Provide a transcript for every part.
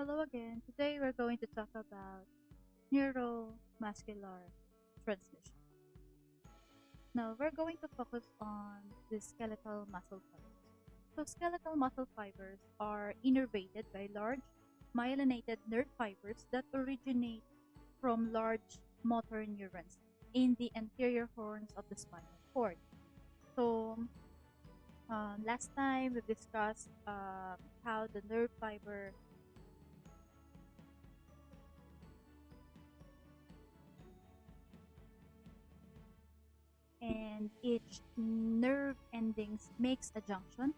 Hello again. Today we're going to talk about neuromuscular transmission. Now we're going to focus on the skeletal muscle fibers. So skeletal muscle fibers are innervated by large myelinated nerve fibers that originate from large motor neurons in the anterior horns of the spinal cord. So last time we discussed how the nerve fiber and each nerve endings makes a junction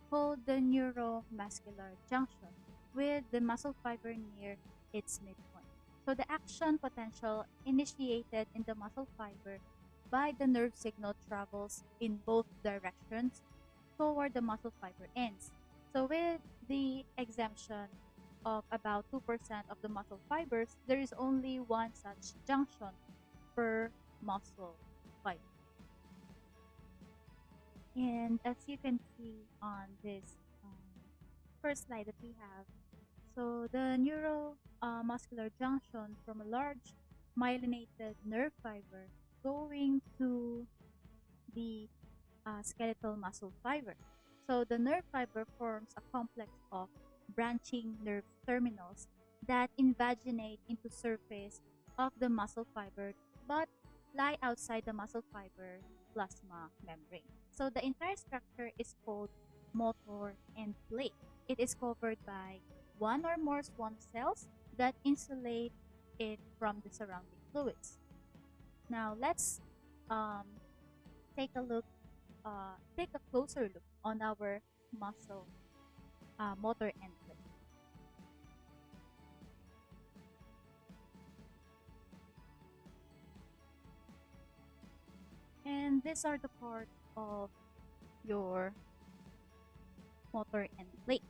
called the neuromuscular junction with the muscle fiber near its midpoint. So the action potential initiated in the muscle fiber by the nerve signal travels in both directions toward the muscle fiber ends. So with the exemption of about 2% of the muscle fibers, there is only one such junction per muscle fiber. And as you can see on this first slide that we have, so the neuromuscular junction from a large myelinated nerve fiber going to the skeletal muscle fiber. So the nerve fiber forms a complex of branching nerve terminals that invaginate into surface of the muscle fiber but lie outside the muscle fiber plasma membrane. So the entire structure is called motor end plate. It is covered by one or more swan cells that insulate it from the surrounding fluids. Now let's um, take a look, take a closer look on our muscle motor end plate. And these are the parts of your motor end plate.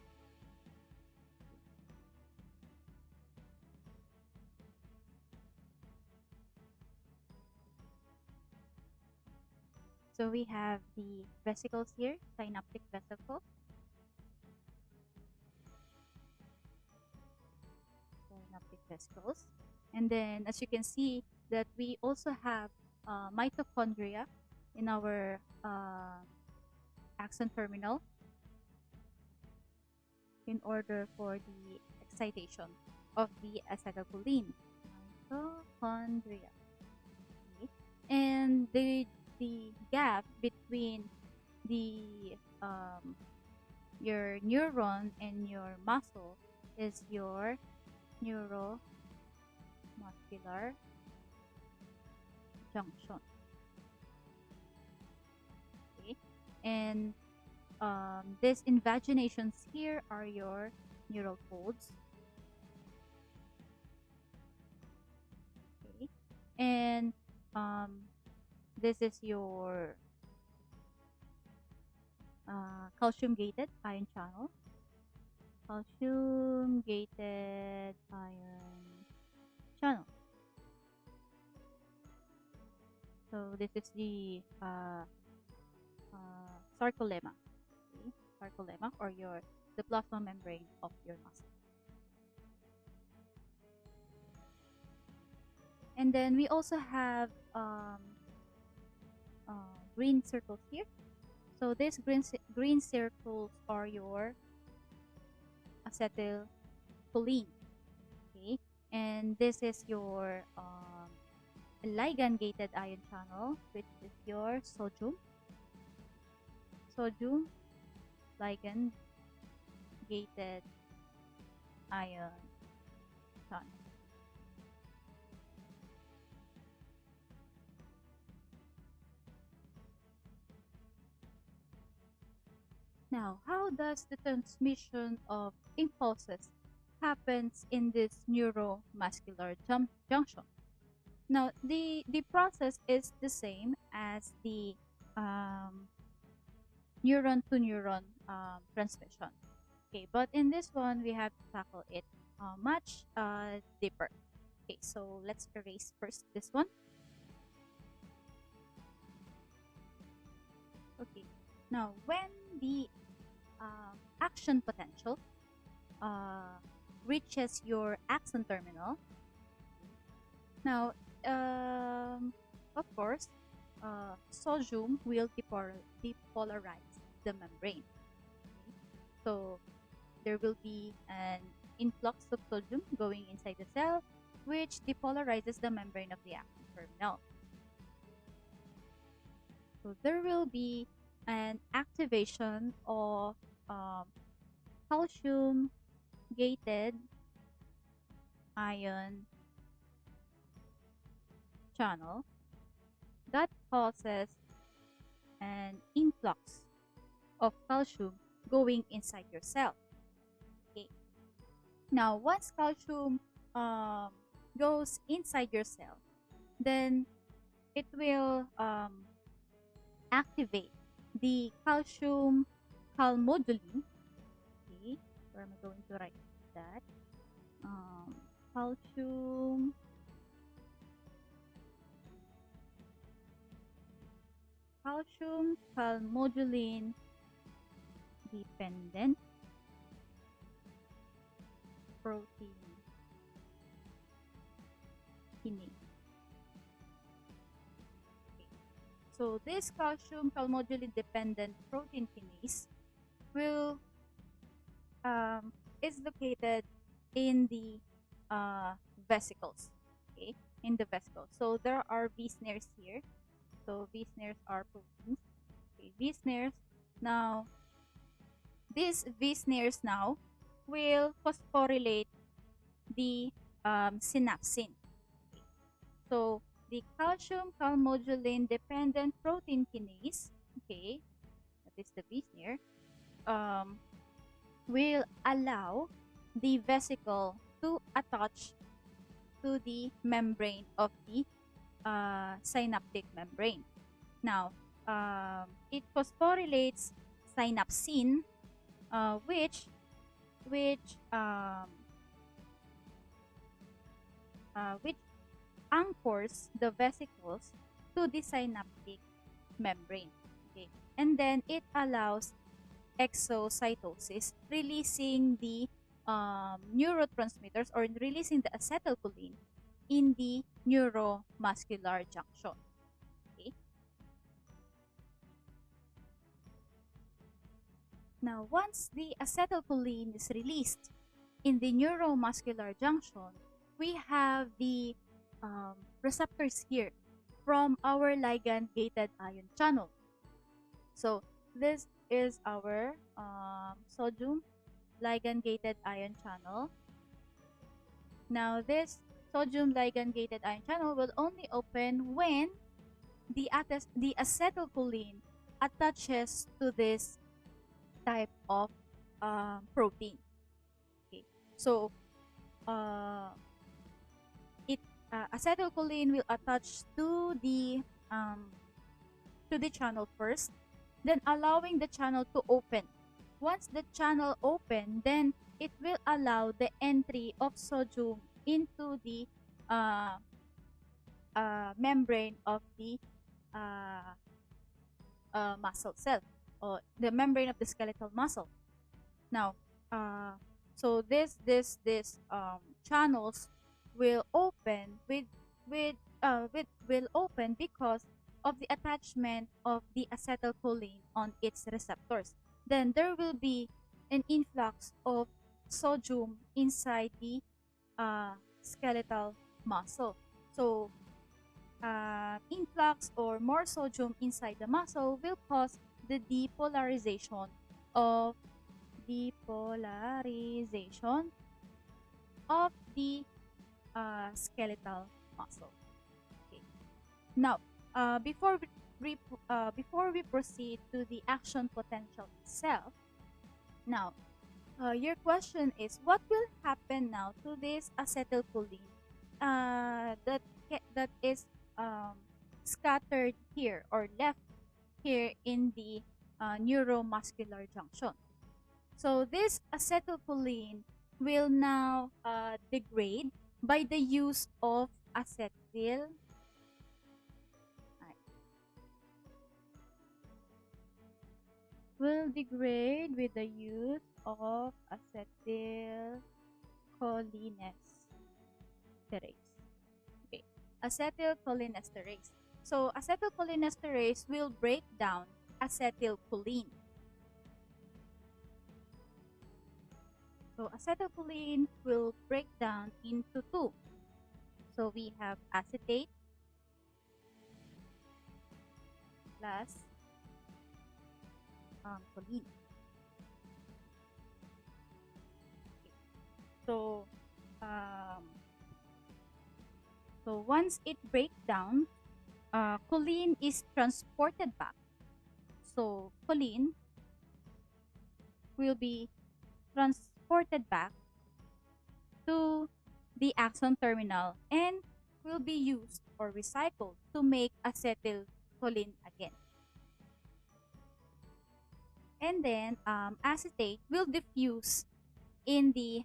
So we have the vesicles here, synaptic vesicles, and then as you can see that we also have mitochondria in our axon terminal in order for the excitation of the acetylcholine. Mitochondria. Okay. And the gap between the your neuron and your muscle is your neuromuscular junction. Okay, and these invaginations here are your neural folds. Okay, and this is your calcium gated ion channel. Calcium gated ion channel. So this is the sarcolemma. Okay? Sarcolemma or the plasma membrane of your muscle. And then we also have green circles here. So these green circles are your acetylcholine. Okay, and this is your ligand-gated ion channel, which is your sodium ligand-gated ion channel. Now, how does the transmission of impulses happens in this neuromuscular junction? Now, the process is the same as the neuron to neuron transmission. Okay, but in this one, we have to tackle it much deeper. Okay, so let's erase first this one. Okay, now when the action potential uh, reaches your axon terminal. Now, of course, sodium will depolarize the membrane. Okay? So there will be an influx of sodium going inside the cell, which depolarizes the membrane of the axon terminal. So there will be an activation of um, calcium gated ion channel that causes an influx of calcium going inside your cell. Okay. Now, once calcium um, goes inside your cell, then it will activate the calcium calmodulin. Okay, where am I going to write that? Calcium calmodulin dependent protein kinase. Okay. So this calcium calmodulin dependent protein kinase will is located in the vesicles. Okay, in the vesicles. So there are V snares here. So V snares are proteins. Okay, V snares. Now, these V snares now will phosphorylate the synapsin. Okay. So the calcium calmodulin dependent protein kinase, okay, that is the V snare, will allow the vesicle to attach to the membrane of the synaptic membrane. Now, it phosphorylates synapsin, which which which anchors the vesicles to the synaptic membrane. Okay, and then it allows exocytosis, releasing the neurotransmitters or releasing the acetylcholine in the neuromuscular junction. Okay. Now, once the acetylcholine is released in the neuromuscular junction, we have the receptors here from our ligand-gated ion channel. So this is our sodium ligand-gated ion channel. Now, this sodium ligand-gated ion channel will only open when the acetylcholine attaches to this type of protein. Okay, so acetylcholine will attach to the channel first, then allowing the channel to open. Once the channel open, then it will allow the entry of sodium into the membrane of the uh, muscle cell, or the membrane of the skeletal muscle. Now, so this channels will open will open because of the attachment of the acetylcholine on its receptors. Then there will be an influx of sodium inside the skeletal muscle. So influx or more sodium inside the muscle will cause the depolarization of the skeletal muscle. Okay. Now, before we proceed to the action potential itself, now your question is, what will happen now to this acetylcholine that is scattered here or left here in the neuromuscular junction? So this acetylcholine will now degrade by the use of will degrade with the use of acetylcholine Okay, acetylcholinesterase. So acetylcholinesterase will break down acetylcholine. So acetylcholine will break down into two. So we have acetate plus choline. Okay. So um, so once it breaks down, choline is transported back. So choline will be transported back to the axon terminal and will be used or recycled to make acetylcholine again. And then acetate will diffuse in the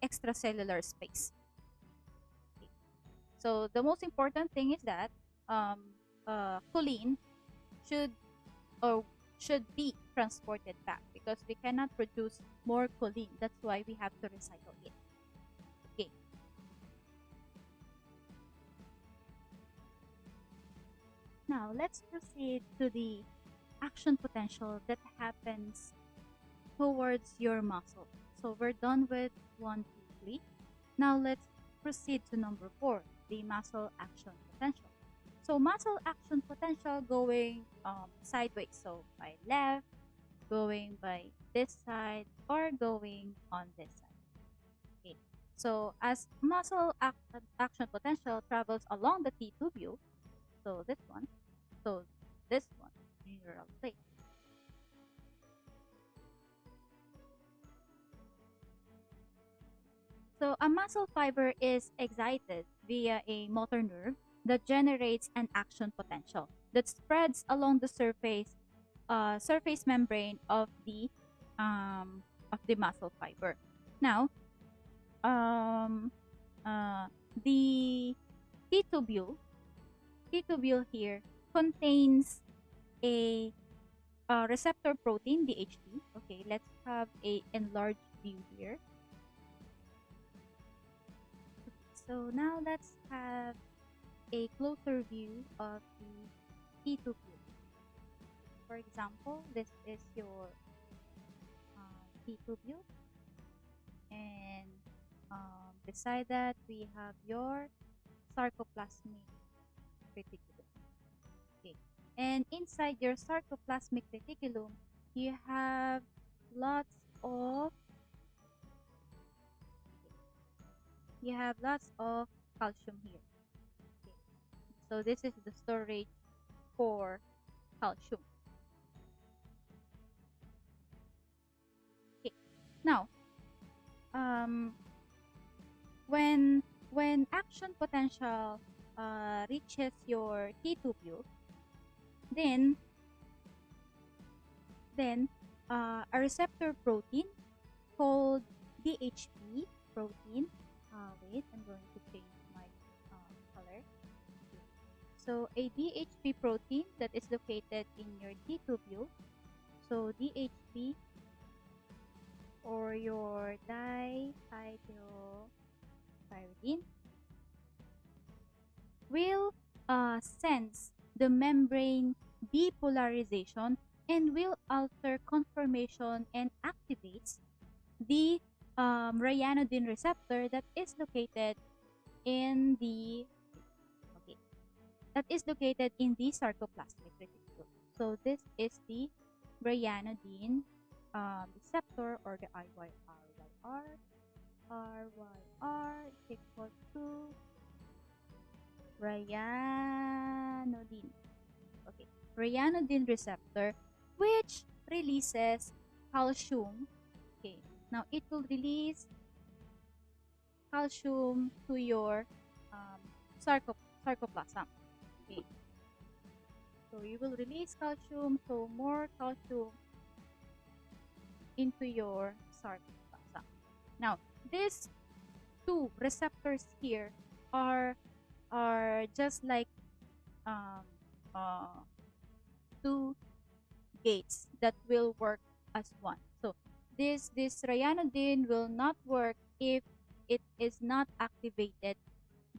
extracellular space. Okay. So the most important thing is that um, choline should or should be transported back because we cannot produce more choline. That's why we have to recycle it. Okay. Now let's proceed to the action potential that happens towards your muscle. So we're done with 1, 2, 3. Now let's proceed to number 4, the muscle action potential. So muscle action potential going sideways. So by left, going by this side, or going on this side. Okay. So as action potential travels along the T tubule, so this one, so this one, neural plate. So a muscle fiber is excited via a motor nerve that generates an action potential that spreads along the surface membrane of the muscle fiber. Now, um, uh, the T tubule, T tubule here contains a, receptor protein DHT. Okay, let's have a enlarged view here. So now let's have a closer view of the T tubule. For example, this is your T tubule, and beside that we have your sarcoplasmic reticulum. Okay, and inside your sarcoplasmic reticulum, you have lots of calcium here. Okay, so this is the storage for calcium. Okay, now when action potential reaches your T tubule, then a receptor protein called DHP protein. Wait, I'm going to change my color. Okay. So a DHP protein that is located in your T tubule. So DHP, or your dihydropyridine, will sense the membrane depolarization and will alter conformation and activates the ryanodine receptor that is located in the sarcoplasmic reticulum. So this is the ryanodine receptor, or the RYR is equal to ryanodine. Okay, ryanodine receptor, which releases calcium. Okay, now it will release calcium to your sarcoplasm. Okay, so you will release calcium, so more calcium into your sarcoplasm. Now, these two receptors here are just like um, two gates that will work as one. So this ryanodine will not work if it is not activated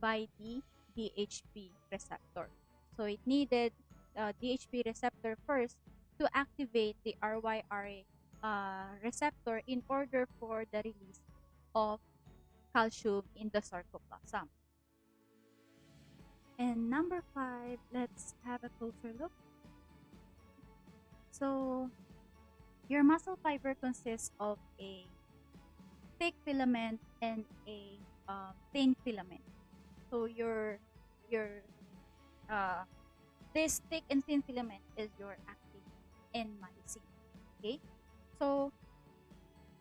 by the DHP receptor. So it needed DHP receptor first to activate the RYRA receptor in order for the release of calcium in the sarcoplasm. And number 5, let's have a closer look. So your muscle fiber consists of a thick filament and a thin filament. So your this thick and thin filament is your actin and myosin. Okay, so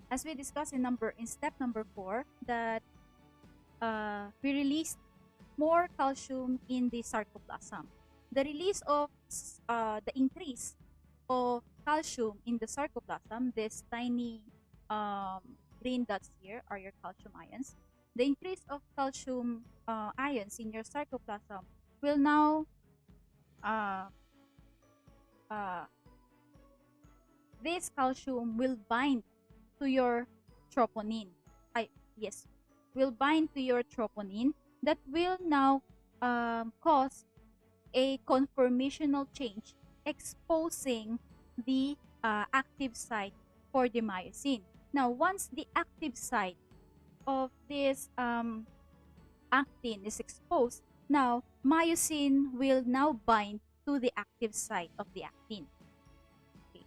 as we discussed in step number 4, that we released more calcium in the sarcoplasm. The release of the increase of calcium in the sarcoplasm, this tiny green dots here are your calcium ions. The increase of calcium ions in your sarcoplasm will now uh, uh, this calcium will bind to your troponin. Yes, will bind to your troponin that will now cause a conformational change, exposing the active site for the myosin. Now, once the active site of this actin is exposed, now myosin will now bind to the active site of the actin. Okay.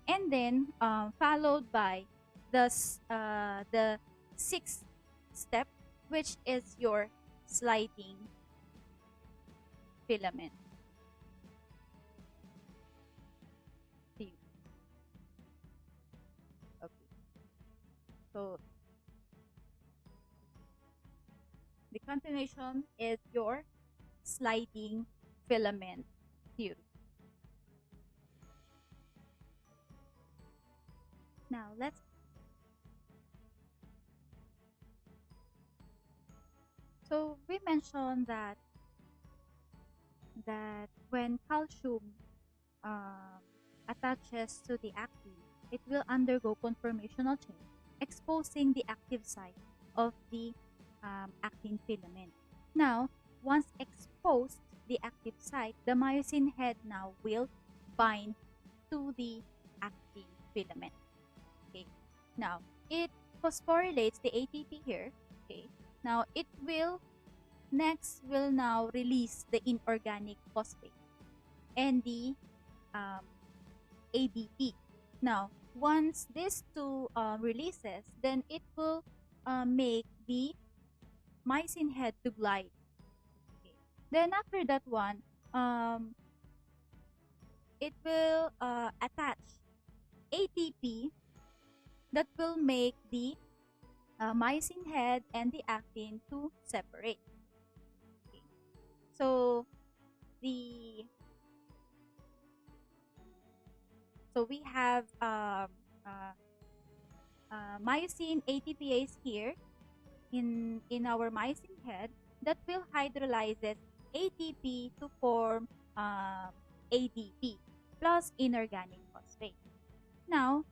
And then followed by the sixth step, which is your sliding filament tube. Okay. So the continuation is your sliding filament theory. Now let's so we mentioned that when calcium um, attaches to the actin, it will undergo conformational change, exposing the active site of the actin filament. Now, once exposed the active site, the myosin head now will bind to the actin filament. Okay. Now, it phosphorylates the ATP here. Okay. Now, it will now release the inorganic phosphate and the ADP. Now, once these two releases, then it will make the myosin head to glide. Okay. Then after that one, it will attach ATP that will make the myosin head and the actin to separate. Okay. So we have myosin ATPase here in our myosin head that will hydrolyzes ATP to form ADP plus inorganic phosphate. Now,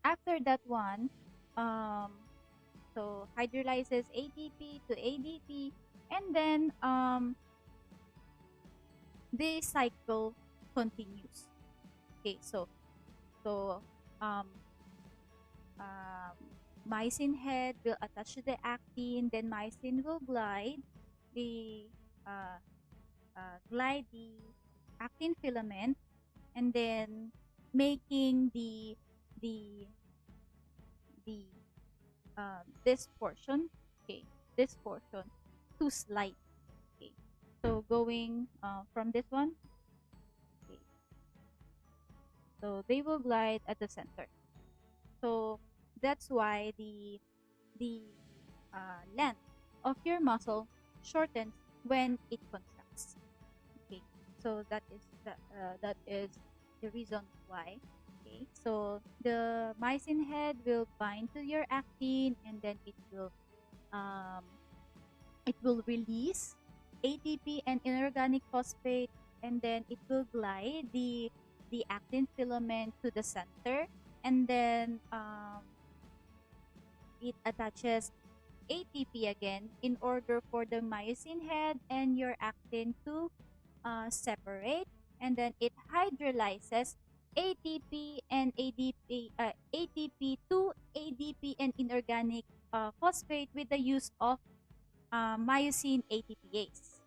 after that one, so hydrolyzes ATP to ADP, and then the cycle continues. Okay, so um, myosin head will attach to the actin, then myosin will glide the actin filament, and then making this portion, okay, this portion to slide. Okay, so going from this one, okay, so they will glide at the center. So that's why the length of your muscle shortens when it contracts. Okay, so that is the reason why. Okay, so the myosin head will bind to your actin, and then it will release ATP and inorganic phosphate, and then it will glide the actin filament to the center, and then it attaches ATP again in order for the myosin head and your actin to separate, and then it hydrolyzes ATP and ATP to ADP and inorganic phosphate with the use of myosin ATPase.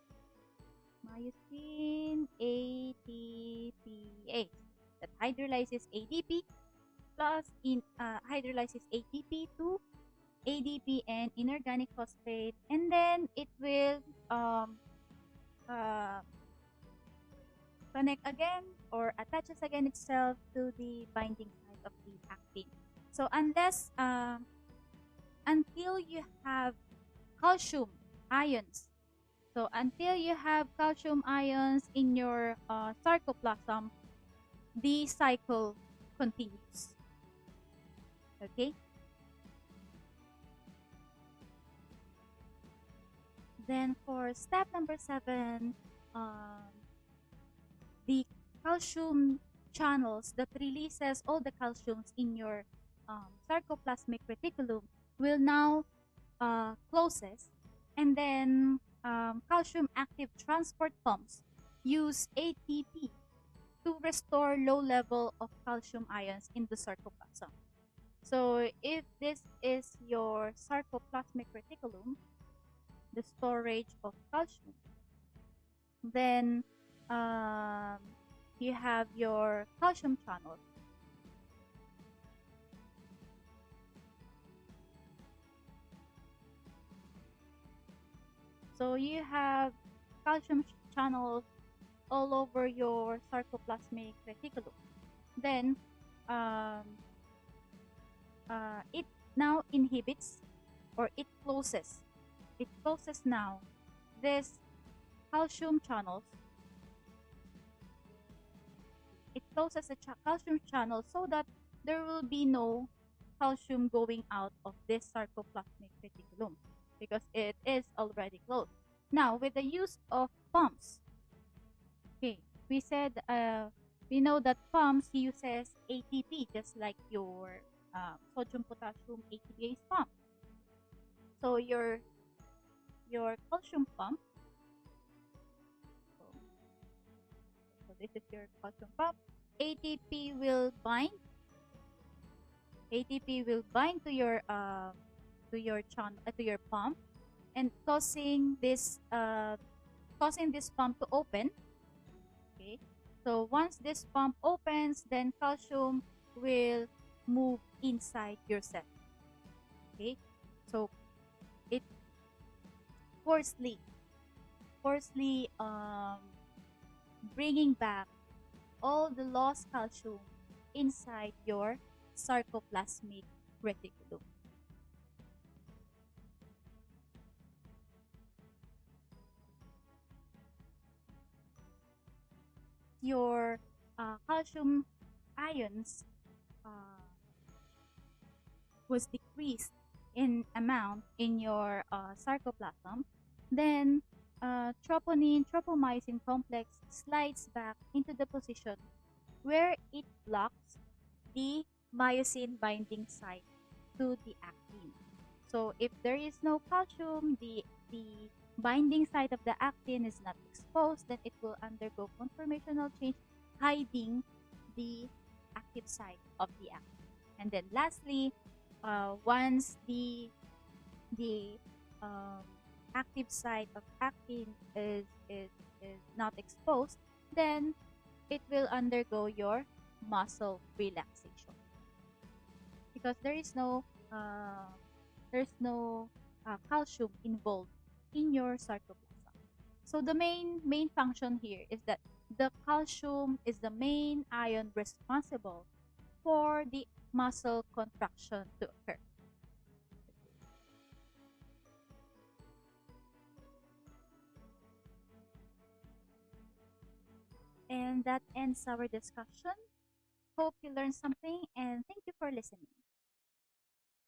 Myosin ATPase that hydrolyzes ADP plus in hydrolyzes ATP to ADP and inorganic phosphate, and then it will uh, connect again or attaches again itself to the binding site of the actin. So until you have calcium ions, so until you have calcium ions in your sarcoplasm, the cycle continues. Okay. Then for step number 7, the calcium channels that releases all the calciums in your sarcoplasmic reticulum will now closes, and then calcium active transport pumps use ATP to restore low level of calcium ions in the sarcoplasm. So if this is your sarcoplasmic reticulum, the storage of calcium, then um, you have your calcium channels. So you have calcium channels all over your sarcoplasmic reticulum. Then it now inhibits, or it closes now this calcium channels. It closes the calcium channel so that there will be no calcium going out of this sarcoplasmic reticulum because it is already closed. Now, with the use of pumps, okay, we said we know that pumps uses ATP just like your sodium potassium ATPase pump. So your calcium pump. So this is your calcium pump. ATP will bind. ATP will bind to your pump, and causing this pump to open. Okay. So once this pump opens, then calcium will move inside your cell. Okay. So it forcefully bringing back all the lost calcium inside your sarcoplasmic reticulum. Your calcium ions was decreased in amount in your sarcoplasm, then troponin tropomyosin complex slides back into the position where it blocks the myosin binding site to the actin. So if there is no calcium, the binding site of the actin is not exposed, then it will undergo conformational change, hiding the active site of the actin. And then lastly, once the active site of actin is not exposed, then it will undergo your muscle relaxation because there's no calcium involved in your sarcoplasm. So the main function here is that the calcium is the main ion responsible for the muscle contraction to occur. And that ends our discussion. Hope you learned something, and thank you for listening.